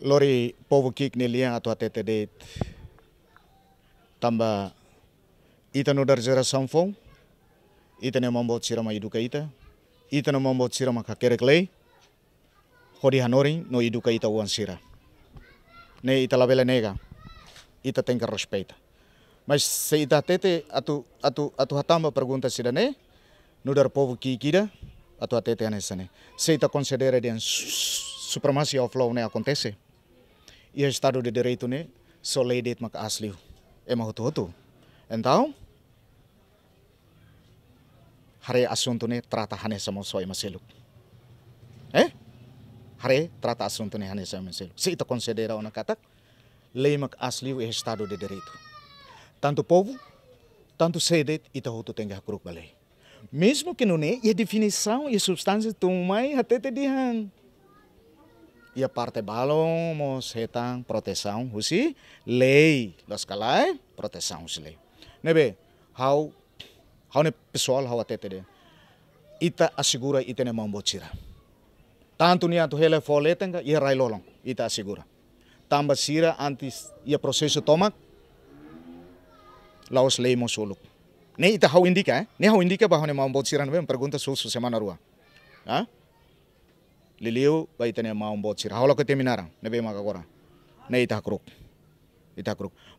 Lori povo kik nelia atau atete det tamba ita no dar geração fom ita ne mambot sirama iduka ita no mambot sirama kakerek lei hodi hanoring no iduka ita uan sira ne ita labela nega ita tem que respeita mas se ita tete atu hatamba pergunta sira ne no dar povo kikida atau atete anesane se ita considera dia supremacia of law ne acontece e o Estado de Direito ne só lei det mak asli é mahutu então hare assunto ne trata hanessa mo soi maselu hare trata assunto ne hanessa maselu se ita considera ona katak lei mak asli o Estado de Direito tanto povo tanto sede ita hutu tenga kruk balei mesmo que não é a definição e a substância tomai até te dihan e a parte balão mos hetang proteção husi lei los kalai proteção husi lei nebe how ne pessoal how até te ita assegura ita ne mambotira tanto ni atu hele foletenga e rai lolong ita assegura tamba sira antes e processo tomak laos lei mo suluk ne ita how indica ne how indica bahwa ne mambotira nebe pergunta susu semana rua Liliu vai ter mau bot sira. Halo que terminaram, nebe mak agora. Ne ita kruk.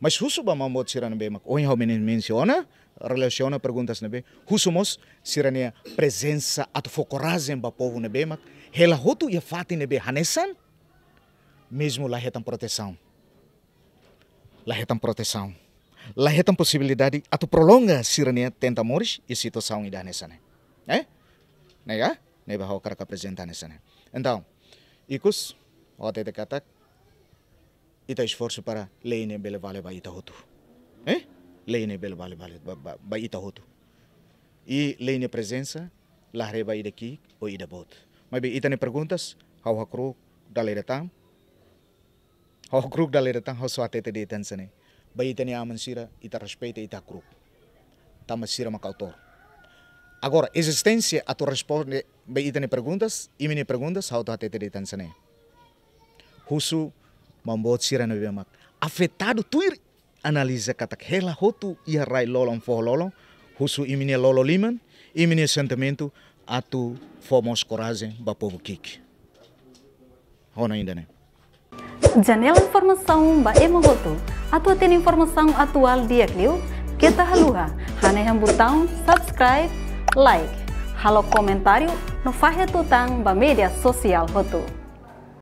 Mas husu ba mau bot sira nebe mak. Oin how menciona, relaciona perguntas nebe. Husumos sirania presença at focorazem ba povo nebe mak. Hela hotu ia fati nebe hanesan. Mesmo lá retam proteção. Lá retam possibilidade atu prolonga sirania tenta moris e situação ida hanesan. Nega? Neba how cara apresentar hanesan. Então, ikus, o até de katak, ita esforço para lei ne bele vale ba ita hotu. Lei ne bele vale ba ita hotu. E lei ne presença, lá reba ida aqui ou ida bot. Mas bem, ita ne perguntas, how hakruk daleretam, how so até de tensane. Ba ita ne aman sira, ita respeita ita kruk. Tama sira makautor. Agora, existência a tu responde bem ita ne perguntas, e mini perguntas, how to atete de tansane. Husu mambot sira no bemak. Afetado tuir analisa katak hela hotu ia rai lolong fo lolong. Husu imini lolo liman, imini sentimento atu fomos coragem ba povo kik. Hona ainda ne. Janela informação ba emohotu. Atu tem informação atual dia kliu. Kita haluha. Hane yang botão subscribe, like, halo comentário no Fahe Tutang ba media sosial hotu.